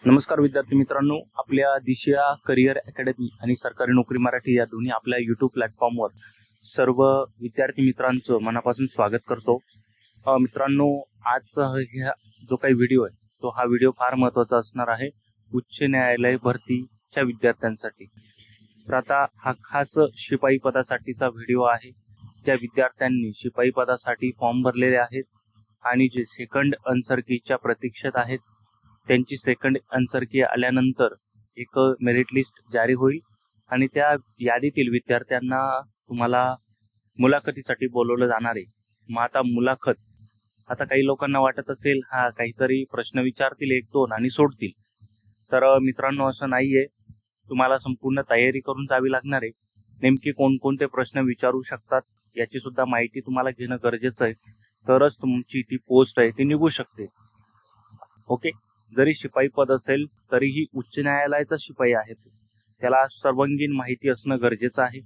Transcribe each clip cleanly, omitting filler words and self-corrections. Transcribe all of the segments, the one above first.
नमस्कार विद्यार्थी मित्रांनो, आपल्या दिशा करिअर अकॅडमी आणि सरकारी नोकरी मराठी या दोन्ही आपल्या यूट्यूब प्लॅटफॉर्मवर सर्व विद्यार्थी मित्रांचं मनापासून स्वागत करतो. मित्रांनो, आजचा हा जो काही व्हिडिओ आहे तो हा व्हिडिओ फार महत्त्वाचा असणार आहे उच्च न्यायालय भरतीच्या विद्यार्थ्यांसाठी. तर आता हा खास शिपाई पदासाठीचा व्हिडिओ आहे. ज्या विद्यार्थ्यांनी शिपाई पदासाठी फॉर्म भरलेले आहेत आणि जे सेकंड आन्सर कीच्या प्रतीक्षेत आहेत, त्यांची सेकंड आन्सर की आल्यानंतर एक मेरिट लिस्ट जारी होईल आणि त्या यादीतील विद्यार्थ्यांना तुम्हाला मुलाखतीसाठी बोलवलं जाणार आहे. मग आता मुलाखत, आता काही लोकांना वाटत असेल हा काहीतरी प्रश्न विचारतील एक दोन आणि सोडतील. तर मित्रांनो, असं नाहीये. तुम्हाला संपूर्ण तयारी करून जावी लागणार आहे. नेमके कोणकोणते प्रश्न विचारू शकतात याची सुद्धा माहिती तुम्हाला घेणं गरजेचं आहे, तरच तुमची ती पोस्ट आहे ती निघू शकते. ओके, जरी शिपाई पद असेल तरीही उच्च न्यायालयाचा शिपाई आहे, त्याला सर्वांगीण माहिती असणं गरजेचं आहे.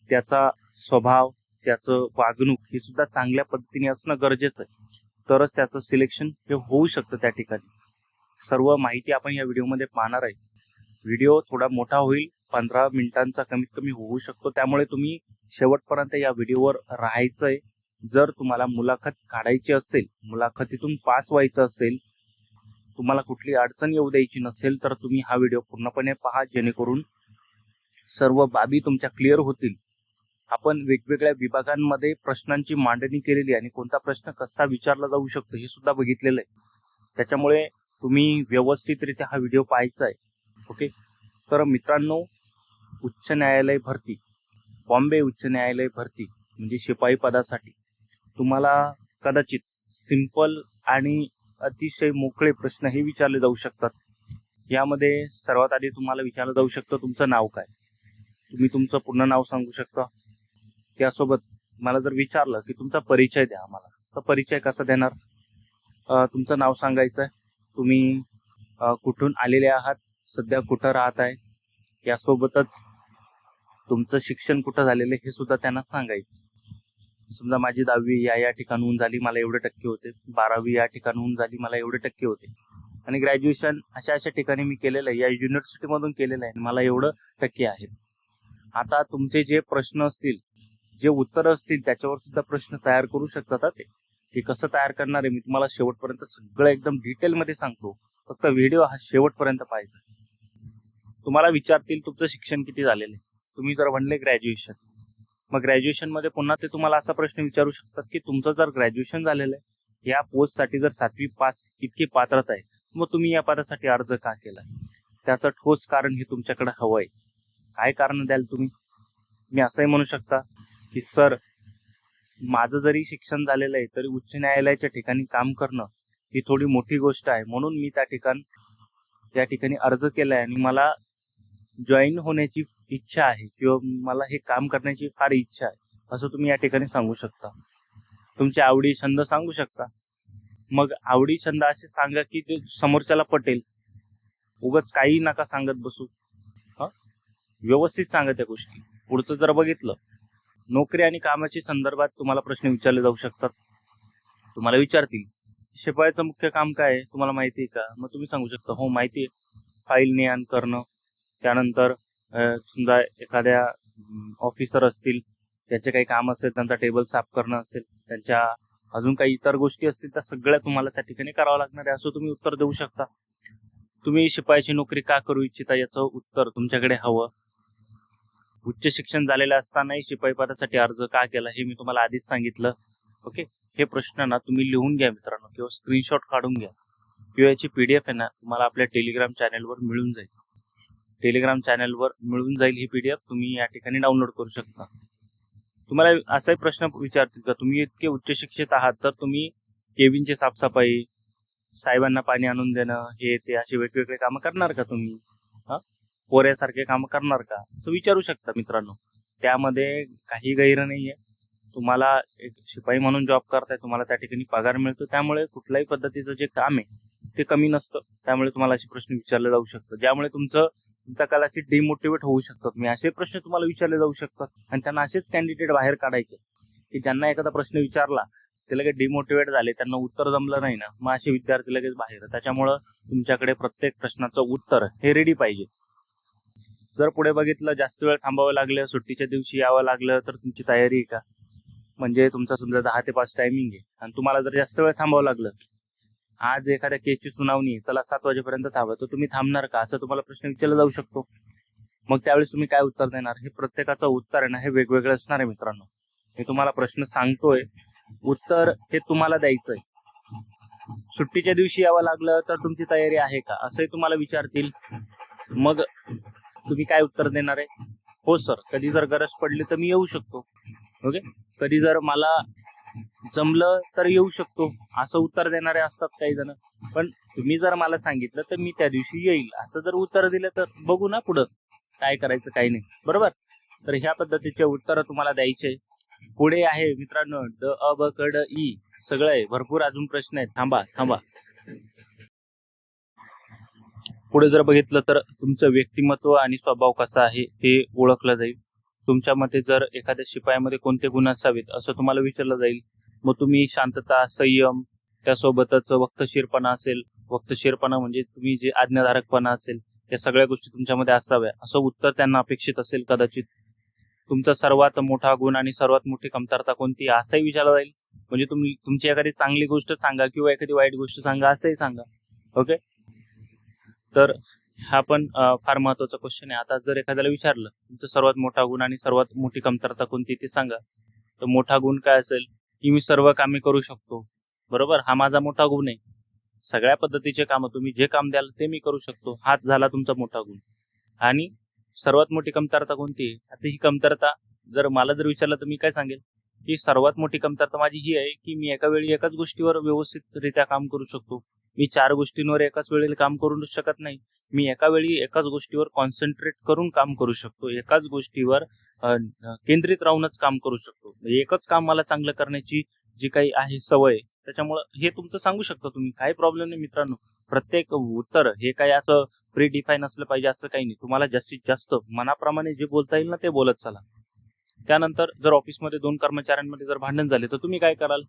त्याचा स्वभाव, त्याचं वागणूक ही सुद्धा चांगल्या पद्धतीने असणं गरजेचं आहे, तरच त्याचं सिलेक्शन हे होऊ शकतं त्या ठिकाणी. सर्व माहिती आपण या व्हिडिओमध्ये पाहणार आहे. व्हिडिओ थोडा मोठा होईल, 15 मिनिटांचा कमीत कमी होऊ शकतो, त्यामुळे तुम्ही शेवटपर्यंत या व्हिडिओवर राहायचं आहे. जर तुम्हाला मुलाखत काढायची असेल, मुलाखतीतून पास व्हायचं असेल, तुम्हाला कुठली अडचण येऊ द्यायची नसेल, तर तुम्ही हा व्हिडिओ पूर्णपणे पहा, जेणेकरून सर्व बाबी तुमच्या क्लिअर होतील. आपण वेगवेगळ्या विभागांमध्ये प्रश्नांची मांडणी केलेली आणि कोणता प्रश्न कसा विचारला जाऊ शकतो हे सुद्धा बघितलेलं आहे. त्याच्यामुळे तुम्ही व्यवस्थितरित्या हा व्हिडिओ पाहायचा आहे. ओके, तर मित्रांनो, उच्च न्यायालय भरती, बॉम्बे उच्च न्यायालय भरती म्हणजे शिपाई पदासाठी तुम्हाला कदाचित सिंपल आणि अतिशय मोकळे प्रश्न हे विचारले जाऊ शकतात. यामध्ये सर्वात आधी तुम्हाला विचारलं जाऊ शकतं तुमचं नाव काय. तुम्ही तुमचं पूर्ण नाव सांगू शकता. त्यासोबत मला जर विचारलं की तुमचा परिचय द्या आम्हाला, तर परिचय कसा देणार? तुमचं नाव सांगायचं आहे, तुम्ही कुठून आलेले आहात, सध्या कुठं राहत आहे, यासोबतच तुमचं शिक्षण कुठं झालेलं हे सुद्धा त्यांना सांगायचं. समजा माझी 10वी या ठिकाणहून झाली, मला एवढे टक्के होते. 12वी या ठिकाणहून झाली, मला एवढे टक्के होते. आणि ग्रॅज्युएशन अशा ठिकाणी मी केलेलं आहे, या युनिव्हर्सिटीमधून केलेलं आहे, मला एवढं टक्के आहेत. आता तुमचे जे प्रश्न असतील, जे उत्तर असतील, त्याच्यावर सुद्धा प्रश्न तयार करू शकतात. ते कसं तयार करणार आहे मी तुम्हाला शेवटपर्यंत सगळं एकदम डिटेलमध्ये सांगतो. फक्त व्हिडिओ हा शेवटपर्यंत पाहायचा. तुम्हाला विचारतील तुमचं शिक्षण किती झालेलं आहे. तुम्ही जर म्हणले ग्रॅज्युएशन, मग ग्रॅज्युएशनमध्ये पुन्हा ते तुम्हाला असा प्रश्न विचारू शकतात की तुमचं जर ग्रॅज्युएशन झालेलं आहे, या पोस्टसाठी जर 7वी पास इतकी पात्रता आहे, मग तुम्ही या पदासाठी अर्ज का केला? त्याचं ठोस कारण हे तुमच्याकडे हवं आहे. काय कारण द्याल तुम्ही? मी असंही म्हणू शकता की सर, माझं जरी शिक्षण झालेलं आहे तरी उच्च न्यायालयाच्या ठिकाणी काम करणं ही थोडी मोठी गोष्ट आहे, म्हणून मी त्या ठिकाणी अर्ज केला आहे आणि मला जॉईन होण्याची इच्छा आहे किंवा मला हे काम करण्याची फार इच्छा आहे, असं तुम्ही या ठिकाणी सांगू शकता. तुमचे आवडी छंद सांगू शकता. मग आवडी छंद असे सांगा की ते समोरच्याला पटेल. उगाच काही नका सांगत बसू. व्यवस्थित सांगा त्या गोष्टी. पुढचं जर बघितलं, नोकरी आणि कामाच्या संदर्भात तुम्हाला प्रश्न विचारले जाऊ शकतात. तुम्हाला विचारतील शिपायाचं मुख्य काम काय आहे, तुम्हाला माहिती आहे का? मग तुम्ही सांगू शकता हो माहिती आहे, फाईल ने आण करणं. त्यानंतर समजा एखाद्या ऑफिसर असतील, त्याचे काही काम असेल, त्यांचा टेबल साफ करणं असेल, त्यांच्या अजून काही इतर गोष्टी असतील, त्या सगळ्या तुम्हाला त्या ठिकाणी करावं लागणार आहे, असं तुम्ही उत्तर देऊ शकता. तुम्ही शिपायाची नोकरी का करू इच्छिता याचं उत्तर तुमच्याकडे हवं. उच्च शिक्षण झालेलं असतानाही शिपाई पदासाठी अर्ज का केला हे मी तुम्हाला आधीच सांगितलं. ओके, हे प्रश्न ना तुम्ही लिहून घ्या मित्रांनो, किंवा स्क्रीनशॉट काढून घ्या, किंवा याची PDF आहे ना तुम्हाला आपल्या टेलिग्राम चॅनलवर मिळून जाईल. टेलिग्राम चॅनलवर मिळून जाईल ही PDF, तुम्ही या ठिकाणी डाउनलोड करू शकता. तुम्हाला असाही प्रश्न विचारतील का तुम्ही इतके उच्च शिक्षित आहात तर तुम्ही केबिनची साफसफाई, साहेबांना पाणी आणून देणं, हे ते असे वेगवेगळे कामं करणार का तुम्ही? पोऱ्यासारखे कामं करणार का, असं विचारू शकता मित्रांनो. त्यामध्ये काही गैर नाहीये. तुम्हाला एक शिपाई म्हणून जॉब करताय, तुम्हाला त्या ठिकाणी पगार मिळतो, त्यामुळे कुठल्याही पद्धतीचं जे काम आहे ते कमी नसतं. त्यामुळे तुम्हाला असे प्रश्न विचारले जाऊ शकतात, ज्यामुळे तुमचा कदाचित डिमोटिवेट होऊ शकतात. मी असे प्रश्न तुम्हाला विचारले जाऊ शकतात आणि त्यांना असेच कॅन्डिडेट बाहेर काढायचे की ज्यांना एखादा प्रश्न विचारला ते लगेच डिमोटिवेट झाले, त्यांना उत्तर जमलं नाही ना, मग असे विद्यार्थी लगेच बाहेर. त्याच्यामुळं तुमच्याकडे प्रत्येक प्रश्नाचं उत्तर हे रेडी पाहिजे. जर पुढे बघितलं जास्त वेळ थांबावं लागलं, सुट्टीच्या दिवशी यावं लागलं, तर तुमची तयारी आहे का? म्हणजे तुमचा समजा 10 ते 5 टायमिंग आहे आणि तुम्हाला जर जास्त वेळ थांबावं लागलं, आज एखाद्या केसची सुनावणी आहे, चला 7 वाजेपर्यंत थांबा, तर तुम्ही थांबणार का, असं तुम्हाला प्रश्न विचारला जाऊ शकतो. मग त्यावेळेस तुम्ही काय उत्तर देणार? हे प्रत्येकाचं उत्तर आहे ना, हे वेगवेगळं असणार आहे मित्रांनो. मी तुम्हाला प्रश्न सांगतोय, उत्तर हे तुम्हाला द्यायचंय. सुट्टीच्या दिवशी यावं लागलं तर तुमची तयारी आहे का, असंही तुम्हाला विचारतील. मग तुम्ही काय उत्तर देणार आहे? हो सर, कधी जर गरज पडली तर मी येऊ शकतो. ओके, कधी जर मला जमलं तर येऊ शकतो, असं उत्तर देणारे असतात काही जण. पण तुम्ही जर मला सांगितलं तर मी त्या दिवशी येईल, असं जर उत्तर दिलं तर बघू ना पुढं काय करायचं काही नाही, बरोबर. तर ह्या पद्धतीचे उत्तर तुम्हाला द्यायचे. पुढे आहे मित्रांनो ड अ ब क ड ई सगळं आहे, भरपूर अजून प्रश्न आहेत. थांबा. पुढे जर बघितलं तर तुमचं व्यक्तिमत्व आणि स्वभाव कसा आहे हे ओळखलं जाईल. तुमच्या मते जर एखाद्या शिपायामध्ये कोणते गुण असावेत असं तुम्हाला विचारलं जाईल. मग तुम्ही शांतता, संयम, त्यासोबतच वक्तशीरपणा असेल, वक्तशीरपणा म्हणजे तुम्ही जे आज्ञाधारकपणा असेल, या सगळ्या गोष्टी तुमच्यामध्ये असाव्या असं उत्तर त्यांना अपेक्षित असेल कदाचित. तुमचा सर्वात मोठा गुण आणि सर्वात मोठी कमतरता कोणती असंही विचारलं जाईल. म्हणजे तुमची एखादी चांगली गोष्ट सांगा किंवा एखादी वाईट गोष्ट सांगा, असंही सांगा. ओके, तर हा पण फार महत्वाचा क्वेश्चन आहे. आता जर एखाद्याला विचारलं तुमचा सर्वात मोठा गुण आणि सर्वात मोठी कमतरता कोणती ते सांगा, तर मोठा गुण काय असेल की मी सर्व कामे करू शकतो, बरोबर, हा माझा मोठा गुण आहे. सगळ्या पद्धतीचे कामं तुम्ही जे काम द्याल ते मी करू शकतो, हाच झाला तुमचा मोठा गुण. आणि सर्वात मोठी कमतरता कोणती आहे? आता ही कमतरता जर मला जर विचारलं तर मी काय सांगेल की सर्वात मोठी कमतरता माझी ही आहे की मी एका वेळी एकाच गोष्टीवर व्यवस्थितरित्या काम करू शकतो. मी 4 गोष्टींवर एकाच वेळेला काम करू शकत नाही. मी एका वेळी एकाच गोष्टीवर कॉन्सन्ट्रेट करून काम करू शकतो, एकाच गोष्टीवर केंद्रित राहूनच काम करू शकतो. एकच काम मला चांगलं करण्याची जी काही आहे सवय, त्याच्यामुळं हे तुमचं सांगू शकता तुम्ही, काही प्रॉब्लेम नाही मित्रांनो. प्रत्येक उत्तर हे काही असं प्री डिफाईन असलं पाहिजे असं काही नाही. तुम्हाला जास्तीत जास्त मनाप्रमाणे जे बोलता येईल ना ते बोलत चला. त्यानंतर जर ऑफिसमध्ये 2 कर्मचाऱ्यांमध्ये जर भांडण झाले तर तुम्ही काय कराल?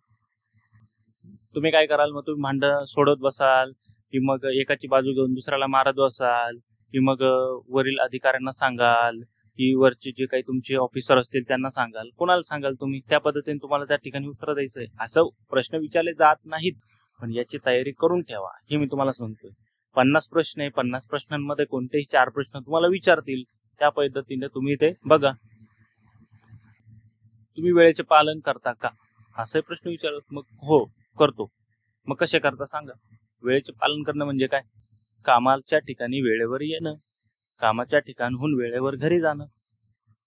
मग तुम्ही भांडण सोडत बसाल की मग एकाची बाजू घेऊन दुसऱ्याला मारत बसाल की मग वरील अधिकाऱ्यांना सांगाल की वरचे जे काही तुमचे ऑफिसर असतील त्यांना सांगाल, कोणाला सांगाल तुम्ही? त्या पद्धतीने तुम्हाला त्या ठिकाणी उत्तर द्यायचंय. असं प्रश्न विचारले जात नाहीत, पण याची तयारी करून ठेवा, हे मी तुम्हाला सांगतोय. 50 प्रश्न आहे, 50 प्रश्नांमध्ये कोणतेही 4 प्रश्न तुम्हाला विचारतील, त्या पद्धतीने तुम्ही ते बघा. तुम्ही वेळेचे पालन करता का, असे प्रश्न विचारत. मग हो करतो. मग कसे करता सांगा. वेळेचे पालन करणं म्हणजे काय? कामाच्या ठिकाणी वेळेवर येणं, कामाच्या ठिकाणहून वेळेवर घरी जाणं.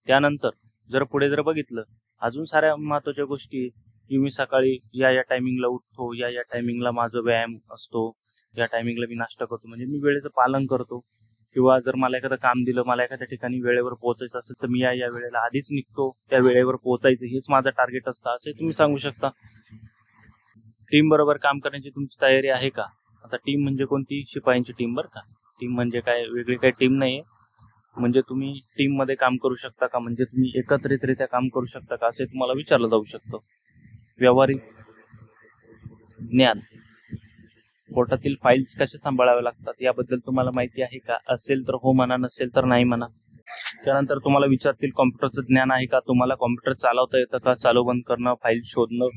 त्यानंतर जर पुढे जर बघितलं, अजून साऱ्या महत्वाच्या गोष्टी की मी सकाळी या टायमिंगला उठतो, या टायमिंगला माझा व्यायाम असतो, या टायमिंगला मी नाश्ता करतो, म्हणजे मी वेळेचं पालन करतो. किंवा जर मला एखादं काम दिलं, मला एखाद्या ठिकाणी वेळेवर पोहोचायचं असेल तर मी या वेळेला आधीच निघतो, त्या वेळेवर पोहोचायचं हेच माझं टार्गेट असतं, असे तुम्ही सांगू शकता. टीम बरोबर काम करण्याची तुमची तयारी आहे का? आता टीम म्हणजे कोणती? शिपायांची टीम बरं का. टीम म्हणजे काय वेगळी काही टीम नाहीये. म्हणजे तुम्ही टीम मध्ये काम करू शकता का, म्हणजे तुम्ही एकत्रितरित्या काम करू शकता का, असे तुम्हाला विचारलं जाऊ शकतं. व्यावहारिक ज्ञान, कोर्टातील फाईल्स कशा सांभाळाव्या लागतात याबद्दल तुम्हाला माहिती आहे का? असेल तर हो म्हणा, नसेल तर नाही म्हणा. त्यानंतर तुम्हाला विचारतील कॉम्प्युटरचं ज्ञान आहे का, तुम्हाला कॉम्प्युटर चालवता येतं का, चालू बंद करणं, फाईल शोधणं,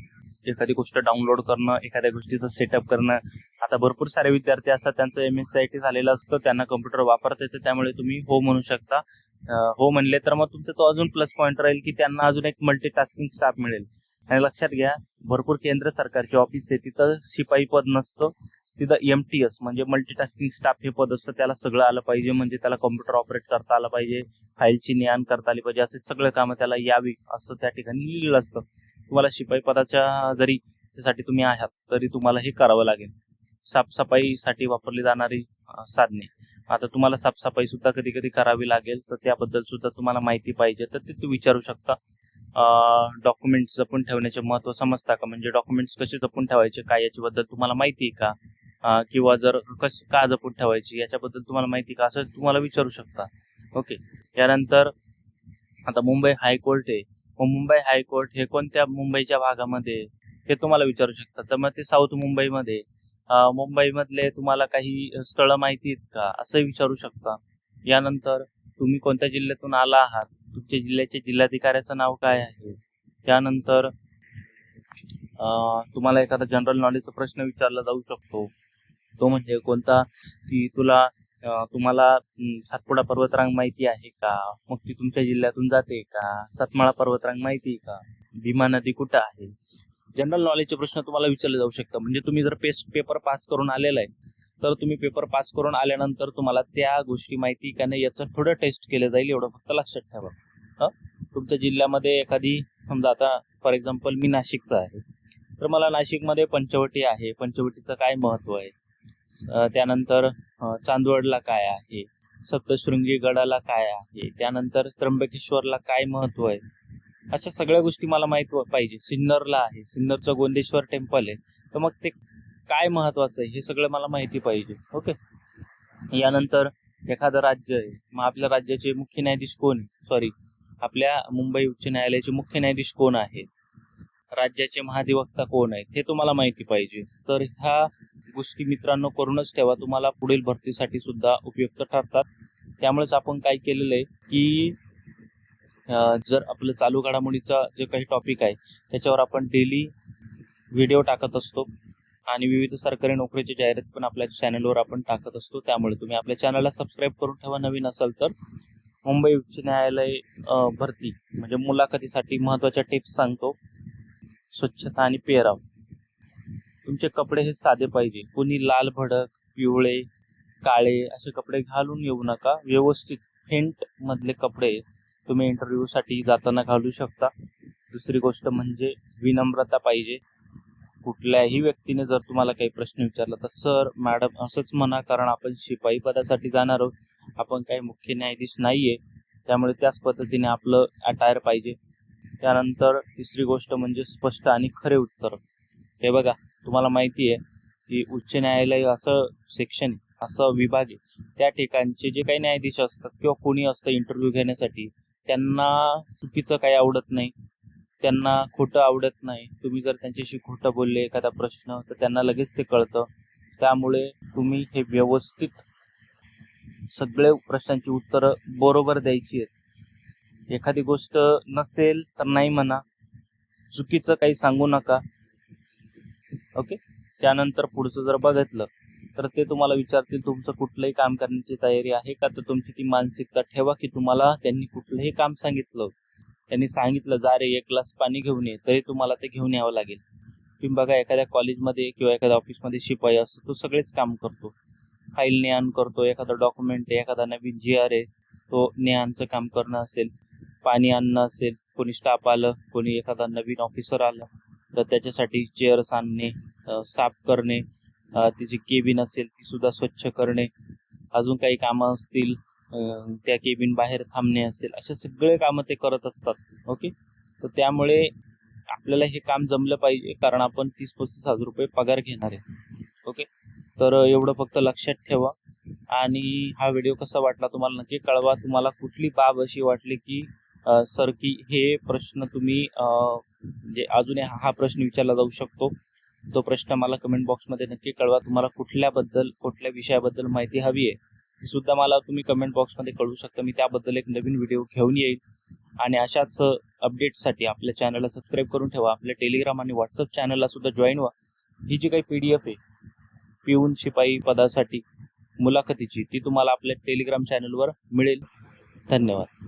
एखादी गोष्ट डाउनलोड करणं, एखाद्या गोष्टीचं सेटअप करणं. आता भरपूर सारे विद्यार्थी असतात त्यांचं MSCIT झालेलं असतं, त्यांना कॉम्प्युटर वापरता येतं, त्यामुळे तुम्ही हो म्हणू शकता. हो म्हणले तर मग तुमचा तो अजून प्लस पॉईंट राहील की त्यांना अजून एक मल्टीटास्किंग स्टाफ मिळेल. आणि लक्षात घ्या, भरपूर केंद्र सरकारचे ऑफिस आहे, तिथं शिपाई पद नसतं, तिथं MTS म्हणजे मल्टीटास्किंग स्टाफ हे पद असतं. त्याला सगळं आलं पाहिजे, म्हणजे त्याला कॉम्प्युटर ऑपरेट करता आलं पाहिजे, फाईलची ज्ञान करता आली पाहिजे, असे सगळं कामं त्याला यावी असं त्या ठिकाणी लिहिलेलं असतं. तुम्हाला शिपाई पदाच्या जरी त्यासाठी तुम्ही आहात तरी तुम्हाला हे करावं लागेल. साफसफाईसाठी वापरली जाणारी साधने, आता तुम्हाला साफसफाई सुद्धा कधी कधी करावी लागेल, तर त्याबद्दल सुद्धा तुम्हाला माहिती पाहिजे तर ते तुम्ही विचारू शकता. डॉक्युमेंट्स जपून ठेवण्याचे महत्त्व समजता का, म्हणजे डॉक्युमेंट्स कसे जपून ठेवायचे काय याच्याबद्दल तुम्हाला माहिती आहे का, किंवा जर का जपून ठेवायची याच्याबद्दल तुम्हाला माहिती का, असं तुम्हाला विचारू शकता. ओके, यानंतर आता मुंबई हायकोर्ट आहे. मुंबई हायकोर्ट हे कोणत्या मुंबईच्या भागामध्ये, हे तुम्हाला विचारू शकतात. तर मग ते साऊथ मुंबईमध्ये मुंबईमधले तुम्हाला काही स्थळं माहिती आहेत का असंही विचारू शकता. यानंतर तुम्ही कोणत्या जिल्ह्यातून आला आहात, तुमच्या जिल्ह्याच्या जिल्हाधिकाऱ्याचं नाव काय आहे. त्यानंतर तुम्हाला एखादा जनरल नॉलेजचा प्रश्न विचारला जाऊ शकतो, तो म्हणजे कोणता, की तुम्हाला सातपुडा पर्वतरांग माहिती आहे का, मग ती तुमच्या जिल्ह्यातून जाते का, सातमाळा पर्वतरांग माहिती आहे का, भीमा नदी कुठं आहे. जनरल नॉलेजचे प्रश्न तुम्हाला विचारले जाऊ शकतात. म्हणजे तुम्ही जर पेपर पास करून आलेला आहे तर तुम्ही पेपर पास करून आल्यानंतर तुम्हाला त्या गोष्टी माहिती का नाही याचं थोडं टेस्ट केलं जाईल, एवढं फक्त लक्षात ठेवा. तुमच्या जिल्ह्यामध्ये एखादी, समजा आता फॉर एक्झाम्पल मी नाशिकचा आहे, तर मला नाशिकमध्ये पंचवटी आहे, पंचवटीचं काय महत्त्व आहे. त्यानंतर चांदवडला काय आहे, सप्तशृंगी गडाला काय आहे, त्यानंतर त्र्यंबकेश्वरला काय महत्त्व आहे, अशा सगळ्या गोष्टी मला माहित पाहिजे. सिन्नरला आहे, सिन्नरचं गोंदेश्वर टेम्पल आहे, तर मग ते काय महत्त्वाचं आहे हे सगळं मला माहिती पाहिजे. ओके. यानंतर एखादं राज्य आहे, मग आपल्या राज्याचे मुख्य न्यायाधीश कोण आहे, सॉरी आपल्या मुंबई उच्च न्यायालयाचे मुख्य न्यायाधीश कोण आहेत, राज्याचे महाधिवक्ता कोण आहेत, हे तुम्हाला माहिती पाहिजे. तर ह्या गोष्टी मित्रांनो करूनच ठेवा, तुम्हाला पुढील भरतीसाठी सुद्धा उपयुक्त ठरतात. त्यामुळेच आपण काय केलेलं आहे की जर आपलं चालू घडामोडीचा जे काही टॉपिक आहे त्याच्यावर आपण डेली व्हिडिओ टाकत असतो आणि विविध सरकारी नोकरीची जाहिरात पण आपल्या चॅनलवर आपण टाकत असतो. त्यामुळे तुम्ही आपल्या चॅनलला सबस्क्राईब करून ठेवा. नवीन असाल तर मुंबई उच्च न्यायालय भरती म्हणजे मुलाखतीसाठी महत्त्वाच्या टिप्स सांगतो. स्वच्छता आणि पेहराव, तुमचे कपडे हे साधे पाहिजे. कोणी लाल भडक, पिवळे, काळे असे कपडे घालून येऊ नका. व्यवस्थित फेंट मधले कपडे तुम्ही इंटरव्ह्यूसाठी जाताना घालू शकता. दुसरी गोष्ट म्हणजे विनम्रता पाहिजे. कुठल्याही व्यक्तीने जर तुम्हाला काही प्रश्न विचारला तर सर, मॅडम असंच म्हणा, कारण आपण शिपाई पदासाठी जाणार आहोत, आपण काही मुख्य न्यायाधीश नाहीये, त्यामुळे त्याच पद्धतीने आपलं अटायर पाहिजे. त्यानंतर तिसरी गोष्ट म्हणजे स्पष्ट आणि खरे उत्तर. हे बघा, तुम्हाला माहिती आहे की उच्च न्यायालय असं सेक्शन, असं विभाग आहे, त्या ठिकाणचे जे काही न्यायाधीश असतात किंवा कोणी असतं इंटरव्ह्यू घेण्यासाठी, त्यांना चुकीचं काही आवडत नाही, त्यांना खोटं आवडत नाही. तुम्ही जर त्यांच्याशी खोटं बोलले एखादा प्रश्न तर त्यांना लगेच ते कळतं. त्यामुळे तुम्ही हे व्यवस्थित सगळे प्रश्नांची उत्तरं बरोबर द्यायची आहेत. एखादी गोष्ट नसेल तर नाही म्हणा, चुकीचं काही सांगू नका. ओके. त्यानंतर पुढचं जर बघितलं तर ते तुम्हाला विचारतील तुमचं कुठलंही काम करण्याची तयारी आहे का, तर तुमची ती मानसिकता ठेवा की तुम्हाला त्यांनी कुठलंही काम सांगितलं, त्यांनी सांगितलं जा रे 1 ग्लास पाणी घेऊन ये, तरी तुम्हाला ते घेऊन यावं लागेल. तुम्ही बघा, एखाद्या कॉलेजमध्ये किंवा एखाद्या ऑफिसमध्ये शिपाई असतो, तो सगळेच काम करतो. फाईल ने आण करतो, एखादा डॉक्युमेंट आहे, एखादा नवीन GR आहे, तो ने आणचं काम करणं असेल, पाणी आणणं असेल, कोणी स्टाफ आलं, कोणी एखादा नवीन ऑफिसर आलं तर त्याच्यासाठी चेअर्स आणणे, साफ करणे, तिची केबिन असेल ती सुद्धा स्वच्छ करणे, अजून काही कामं असतील त्या केबिन बाहेर थांबणे असेल, असे सगळे कामं ते करत असतात. ओके. तर त्यामुळे आपल्याला हे काम जमलं पाहिजे, कारण आपण 30-35 हजार रुपये पगार घेणार आहे. ओके. तर एवढं फक्त लक्षात ठेवा. आणि हा व्हिडिओ कसा वाटला तुम्हाला नक्की कळवा. तुम्हाला कुठली बाब अशी वाटली की सर की हे प्रश्न तुम्ही म्हणजे अजून हा प्रश्न विचारला जाऊ शकतो, तो प्रश्न मला कमेंट बॉक्समध्ये नक्की कळवा. तुम्हाला कुठल्या विषयाबद्दल माहिती हवी आहे ती सुद्धा मला तुम्ही कमेंट बॉक्समध्ये कळवू शकता. मी त्याबद्दल एक नवीन व्हिडिओ घेऊन येईल. आणि अशाच अपडेट्ससाठी आपल्या चॅनलला सबस्क्राईब करून ठेवा. आपल्या टेलिग्राम आणि व्हॉट्सअप चॅनलला सुद्धा जॉईन व्हा. ही जी काही PDF आहे पिऊन शिपाई पदासाठी मुलाखतीची, ती तुम्हाला आपल्या टेलिग्राम चॅनलवर मिळेल. धन्यवाद.